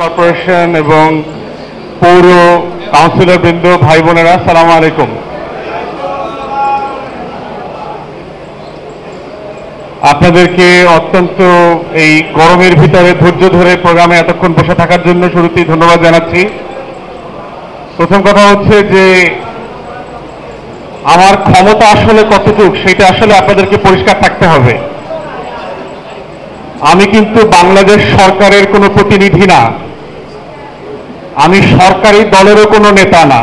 Corporation এবং পৌর councillor বৃন্দ, ভাই বোনেরা, আসসালামু আলাইকুম। আপনাদেরকে অত্যন্ত এই গরমের ভিতরে ধৈর্য ধরে প্রোগ্রামে এতক্ষণ বসে থাকার জন্য শুরুতেই ধন্যবাদ জানাচ্ছি। প্রথম কথা হচ্ছে যে আমার ক্ষমতা আসলে কতটুক সেটা আসলে আপনাদেরকে পরিষ্কার থাকতে হবে। আমি কিন্তু বাংলাদেশ সরকারের কোনো প্রতিনিধি না, আমি সরকারি দলেরও কোনো নেতা না।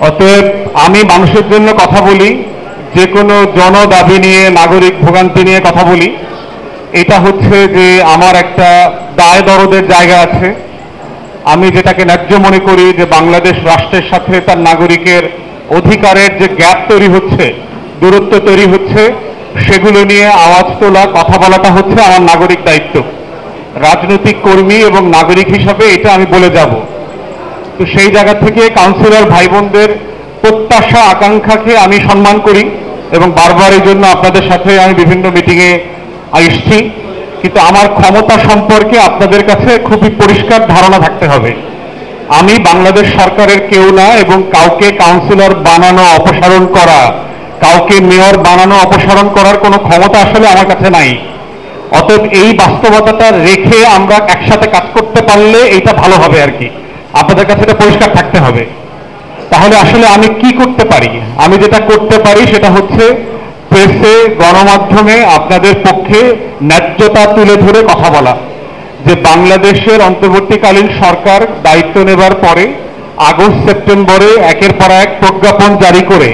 অতএব আমি মানুষের জন্য কথা বলি, যে কোনো জনদাবি নিয়ে, নাগরিক ভোগান্তি নিয়ে কথা বলি। এটা হচ্ছে যে আমার একটা দায় দরদের জায়গা আছে। আমি যেটাকে ন্যায্য মনে করি যে বাংলাদেশ রাষ্ট্রের সাথে তার নাগরিকের অধিকারের যে গ্যাপ তৈরি হচ্ছে, দূরত্ব তৈরি হচ্ছে, সেগুলো নিয়ে আওয়াজ তোলা, কথা বলাটা হচ্ছে আমার নাগরিক দায়িত্ব। রাজনৈতিক কর্মী এবং নাগরিক হিসাবে এটা আমি বলে যাব। তো সেই জায়গা থেকে কাউন্সিলর ভাই বোনদের প্রত্যাশা আকাঙ্ক্ষাকে আমি সম্মান করি এবং বারবার এই জন্য আপনাদের সাথে আমি বিভিন্ন মিটিংয়ে আসছি। কিন্তু আমার ক্ষমতা সম্পর্কে আপনাদের কাছে খুবই পরিষ্কার ধারণা থাকতে হবে। আমি বাংলাদেশ সরকারের কেউ না এবং কাউকে কাউন্সিলর বানানো, অপসারণ করা, কাউকে মেয়র বানানো, অপসারণ করার কোনো ক্ষমতা আসলে আমার কাছে নাই। অতএব এই বাস্তবতাটা রেখে আমরা একসাথে কাজ করতে পারলে এইটা ভালো হবে আর কি। আপনাদের কাছে এটা পরিষ্কার থাকতে হবে। তাহলে আসলে আমি কি করতে পারি? আমি যেটা করতে পারি সেটা হচ্ছে প্রেসে, গণমাধ্যমে আপনাদের পক্ষে ন্যায্যতা তুলে ধরে কথা বলা। যে বাংলাদেশের অন্তর্বর্তীকালীন সরকার দায়িত্ব নেবার পরে আগস্ট সেপ্টেম্বরে একের পর এক প্রজ্ঞাপন জারি করে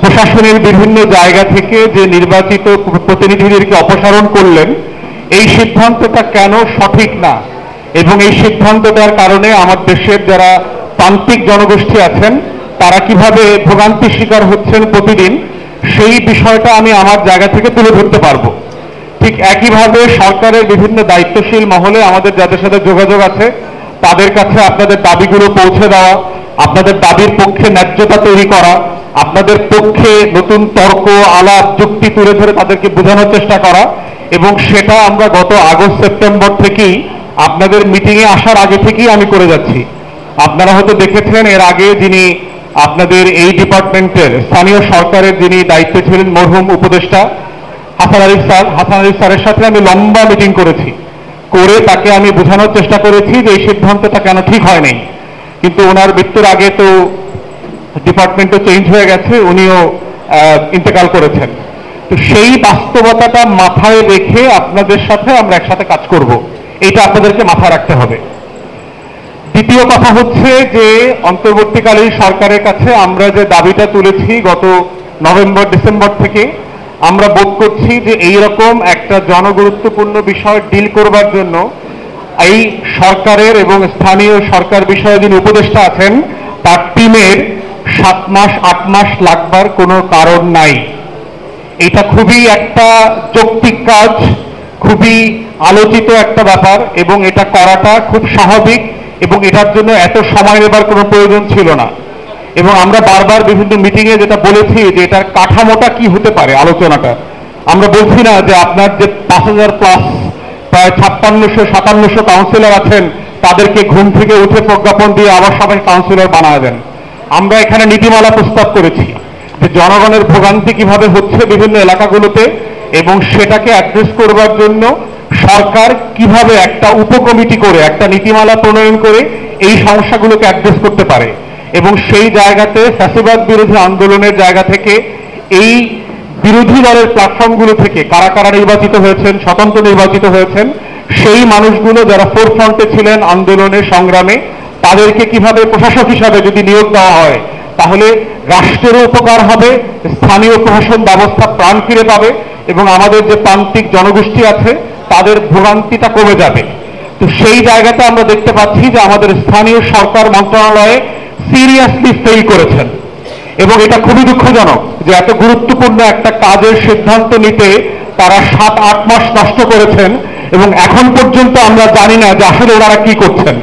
প্রশাসনের বিভিন্ন জায়গা থেকে যে নির্বাচিত প্রতিনিধিদেরকে অপসারণ করলেন, এই সিদ্ধান্তটা কেন সঠিক না এবং এই সিদ্ধান্তটার কারণে আমার দেশের যারা প্রান্তিক জনগোষ্ঠী আছেন তারা কিভাবে ভোগান্তির শিকার হচ্ছেন প্রতিদিন, সেই বিষয়টা আমি আমার জায়গা থেকে তুলে ধরতে পারবো। ঠিক একইভাবে সরকারের বিভিন্ন দায়িত্বশীল মহলে আমাদের যাদের সাথে যোগাযোগ আছে তাদের কাছে আপনাদের দাবিগুলো পৌঁছে দেওয়া, আপনাদের দাবির পক্ষে ন্যায্যতা তৈরি করা, আপনাদের পক্ষে নতুন তর্ক, আলাপ, যুক্তি তুলে ধরে তাদেরকে বোঝানোর চেষ্টা করা। এবং সেটা আমরা গত আগস্ট সেপ্টেম্বর থেকেই আপনাদের মিটিংয়ে আসার আগে থেকেই আমি করে যাচ্ছি। আপনারা হয়তো দেখেছেন এর আগে যিনি আপনাদের এই ডিপার্টমেন্টের স্থানীয় সরকারের যিনি দায়িত্বে ছিলেন মরহুম উপদেষ্টা হাসান আরিফ স্যারের সাথে আমি লম্বা মিটিং করেছি, করে তাকে আমি বোঝানোর চেষ্টা করেছি যে এই সিদ্ধান্তটা কেন ঠিক হয় নাই। কিন্তু ওনার মৃত্যুর আগে তো ডিপার্টমেন্টও চেঞ্জ হয়ে গেছে, উনিও ইন্তেকাল করেছেন। তো সেই বাস্তবতাটা মাথায় রেখে আপনাদের সাথে আমরা একসাথে কাজ করব, এটা আপনাদেরকে মাথায় রাখতে হবে। দ্বিতীয় কথা হচ্ছে যে অন্তর্বর্তীকালীন সরকারের কাছে আমরা যে দাবিটা তুলেছি গত নভেম্বর ডিসেম্বর থেকে, আমরা বোধ করছি যে এইরকম একটা জনগুরুত্বপূর্ণ বিষয় ডিল করবার জন্য এই সরকারের এবং স্থানীয় সরকার বিষয়ে যিনি উপদেষ্টা আছেন তার টিমের 7 মাস 8 মাস লাগবার কোনো কারণ নাই। এটা খুবই একটা যৌক্তিক কাজ, খুবই আলোচিত একটা ব্যাপার এবং এটা করাটা খুব স্বাভাবিক এবং এটার জন্য এত সময় নেবার কোনো প্রয়োজন ছিল না। এবং আমরা বারবার বিভিন্ন মিটিংয়ে যেটা বলেছি যে এটার কাঠামোটা কি হতে পারে, আলোচনাটা আমরা বলছি না যে আপনার যে 5000 প্লাস প্রায় 5600-5700 কাউন্সিলর আছেন তাদেরকে ঘুম থেকে উঠে প্রজ্ঞাপন দিয়ে আবার সবাই কাউন্সিলর বানায় দেন। আমরা এখানে নীতিমালা প্রস্তাব করেছি যে জনগণের ভোগান্তি কিভাবে হচ্ছে বিভিন্ন এলাকাগুলোতে এবং সেটাকে অ্যাড্রেস করবার জন্য সরকার কিভাবে একটা উপকমিটি করে একটা নীতিমালা প্রণয়ন করে এই সমস্যাগুলোকে অ্যাড্রেস করতে পারে। এবং সেই জায়গাতে ফ্যাসিবাদ বিরোধী আন্দোলনের জায়গা থেকে এই বিরোধী দলের প্ল্যাটফর্মগুলো থেকে কারা কারা নির্বাচিত হয়েছেন, স্বতন্ত্র নির্বাচিত হয়েছেন, সেই মানুষগুলো যারা ফোরফ্রন্টে ছিলেন আন্দোলনে, সংগ্রামে, তাদেরকে কিভাবে প্রশাসক হিসাবে যদি নিয়োগ দেওয়া হয় তাহলে রাষ্ট্রেরও উপকার হবে, স্থানীয় প্রশাসন ব্যবস্থা প্রাণ ফিরে পাবে এবং আমাদের যে প্রান্তিক জনগোষ্ঠী আছে তাদের ভোগান্তিটা কমে যাবে। তো সেই জায়গাতে আমরা দেখতে পাচ্ছি যে আমাদের স্থানীয় সরকার মন্ত্রণালয়ে সিরিয়াসলি ফেল করেছেন এবং এটা খুবই দুঃখজনক যে এত গুরুত্বপূর্ণ একটা কাজের সিদ্ধান্ত নিতে তারা 7-8 মাস নষ্ট করেছেন এবং এখন পর্যন্ত আমরা জানি না যে আসলে ওনারা কি করছেন।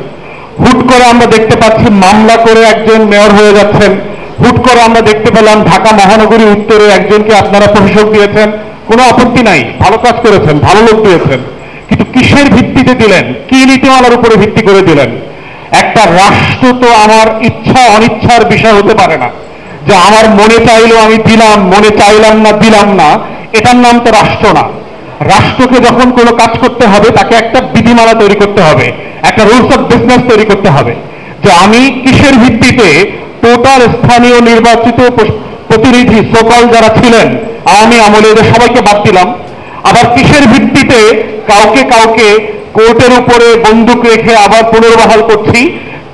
হুট করে আমরা দেখতে পাচ্ছি মামলা করে একজন মেয়র হয়ে যাচ্ছেন, হুট করে আমরা দেখতে পেলাম ঢাকা মহানগরী উত্তরে একজনকে আপনারা প্রশাসক দিয়েছেন, কোনো আপত্তি নাই, ভালো কাজ করেছেন, ভালো লোক দিয়েছেন, কিন্তু কিসের ভিত্তিতে দিলেন, কি নীতিমালার উপরে ভিত্তি করে দিলেন? একটা রাষ্ট্র তো আমার ইচ্ছা অনিচ্ছার বিষয় হতে পারে না, যে আমার মনে চাইলো আমি দিলাম, মনে চাইলাম না দিলাম না। এটার নাম তো রাষ্ট্র না। রাষ্ট্রকে যখন কোনো কাজ করতে হবে তাকে একটা বিধিমালা তৈরি করতে হবে, একটা রুলস অফ বিজনেস তৈরি করতে হবে, যে আমি কিসের ভিত্তিতে টোটাল স্থানীয় নির্বাচিত প্রতিনিধি সকল যারা ছিলেন আওয়ামী আমলে, এদের সবাইকে বাদ দিলাম, আবার কিসের ভিত্তিতে কাউকে কাউকে কোর্টের উপরে বন্দুক রেখে আবার পুনর্বহাল করছি,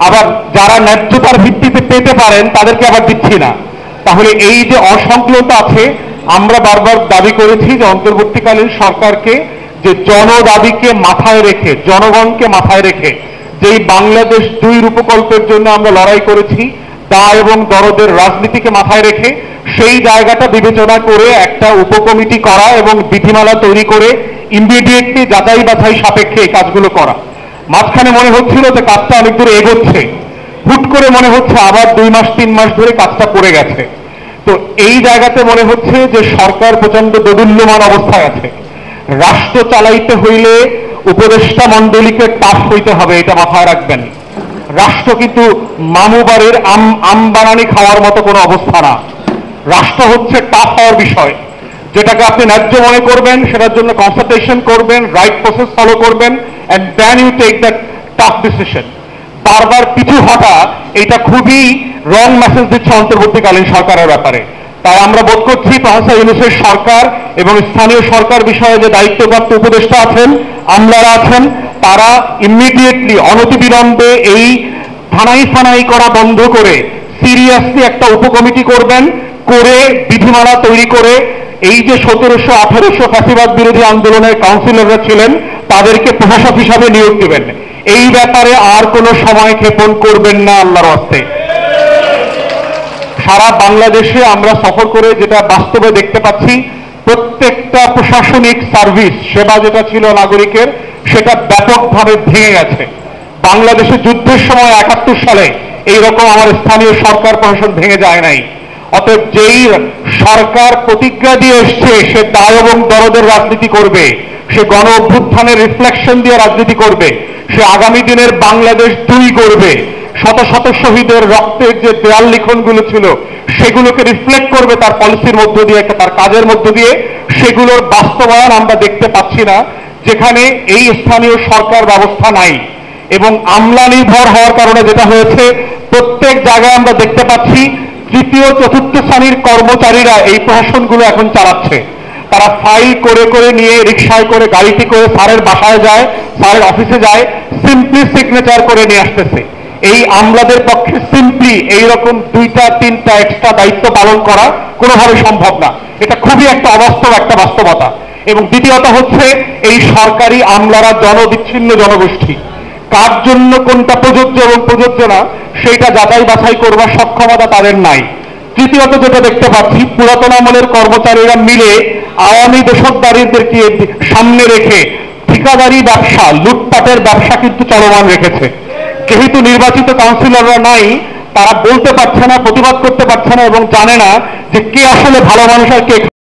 আবার যারা ন্যায্যতার ভিত্তিতে পেতে পারেন তাদেরকে আবার দিচ্ছি না। তাহলে এই যে অসংলতা আছে, আমরা বারবার দাবি করেছি যে অন্তর্বর্তীকালীন সরকারকে যে জনদাবিকে মাথায় রেখে, জনগণকে মাথায় রেখে, যেই বাংলাদেশ 2 রূপকল্পের জন্য আমরা লড়াই করেছি, দায় এবং দরদের রাজনীতিকে মাথায় রেখে সেই জায়গাটা বিবেচনা করে একটা উপকমিটি করা এবং বিধিমালা তৈরি করে ইমিডিয়েটলি যাচাই বাছাই সাপেক্ষে এই কাজগুলো করা। মাঝখানে মনে হচ্ছিল যে কাজটা অনেক দূরে এগোচ্ছে, হুট করে মনে হচ্ছে আবার 2 মাস 3 মাস ধরে কাজটা পড়ে গেছে। তো এই জায়গাতে মনে হচ্ছে যে সরকার প্রচন্ড দোদুল্যমান অবস্থায় আছে। রাষ্ট্র চালাইতে হইলে উপদেষ্টা মণ্ডলীকে টাফ হইতে হবে, এটা মাথায় রাখবেন। রাষ্ট্র কিন্তু মামু বাড়ির আম বানানি খাওয়ার মতো কোনো অবস্থা না। রাষ্ট্র হচ্ছে টাফ হওয়ার বিষয়, যেটাকে আপনি ন্যায্য মনে করবেন, সেটার জন্য কনসালটেশন করবেন, রাইট প্রসেস ফলো করবেন, and then you take that tough decision. বারবার পিছু হটা এটা খুবই রং মেসেজ দিচ্ছে অন্তর্বর্তীকালীন সরকারের ব্যাপারে। তাই আমরা বোধ করছি প্রফেসর ইউনূসের সরকার এবং স্থানীয় সরকার বিষয়ে যে দায়িত্বপ্রাপ্ত উপদেষ্টা আছেন, আমলারা আছেন, তারা ইমিডিয়েটলি অনতিবিলম্বে এই থানাই ফানাই করা বন্ধ করে সিরিয়াসলি একটা উপকমিটি করবেন, করে বিধিমালা তৈরি করে এই যে 1700-1800 ফ্যাসিবাদ বিরোধী আন্দোলনের কাউন্সিলররা ছিলেন তাদেরকে প্রশাসক হিসাবে নিয়োগ দেবেন। এই ব্যাপারে আর কোনো সময় ক্ষেপণ করবেন না আল্লাহর হস্তে। সারা বাংলাদেশে আমরা সফর করে যেটা বাস্তবে দেখতে পাচ্ছি, প্রত্যেকটা প্রশাসনিক সার্ভিস সেবা যেটা ছিল নাগরিকের, সেটা ব্যাপকভাবে ভেঙে গেছে। বাংলাদেশে যুদ্ধের সময় 71 সালে এইরকম আমার স্থানীয় সরকার প্রশাসন ভেঙে যায় নাই। অতএব যেই সরকার প্রতিজ্ঞা দিয়ে এসছে সে দায় এবং দরদের রাজনীতি করবে, সে গণ অভ্যুত্থানের রিফ্লেকশন দিয়ে রাজনীতি করবে, সে আগামী দিনের বাংলাদেশ 2 করবে, শত শত শহীদের রক্তের যে দেয়াল লিখনগুলো ছিল সেগুলোকে রিফ্লেক্ট করবে তার পলিসির মধ্য দিয়ে, তার কাজের মধ্য দিয়ে। সেগুলোর বাস্তবায়ন আমরা দেখতে পাচ্ছি না, যেখানে এই স্থানীয় সরকার ব্যবস্থা নাই এবং আমলা নির্ভর হওয়ার কারণে যেটা হয়েছে, প্রত্যেক জায়গায় আমরা দেখতে পাচ্ছি তৃতীয় চতুর্থ শ্রেণীর কর্মচারীরা এই প্রশাসনগুলো এখন চালাচ্ছে। তারা ফাইল করে করে নিয়ে রিক্সায় করে, গাড়িতে করে স্যারের বাসায় যায়, স্যারের অফিসে যায়, সিম্পলি সিগনেচার করে নিয়ে আসতেছে। এই আমলাদের পক্ষে সিম্পলি এইরকম 2টা 3টা এক্সট্রা দায়িত্ব পালন করা কোনোভাবে সম্ভব না। এটা খুবই একটা অবাস্তব একটা বাস্তবতা। এবং দ্বিতীয়ত হচ্ছে, এই সরকারি আমলারা জনবিচ্ছিন্ন জনগোষ্ঠী, কার জন্য কোনটা প্রযোজ্য এবং প্রযোজ্য না সেইটা যাচাই বাছাই করবার সক্ষমতা তাদের নাই। তৃতীয়ত যেটা দেখতে পাচ্ছি, পুরাতন আমলের কর্মচারীরা মিলে আওয়ামী দেশদারীদেরকে সামনে রেখে ঠিকাদারি ব্যবসা, লুটপাটের ব্যবসা কিন্তু চলমান রেখেছে। যেহেতু নির্বাচিত কাউন্সিলররা নাই, তারা বলতে পারছে না, প্রতিবাদ করতে পারছে না এবং জানে না যে কে আসলে ভালো মানুষ আর কে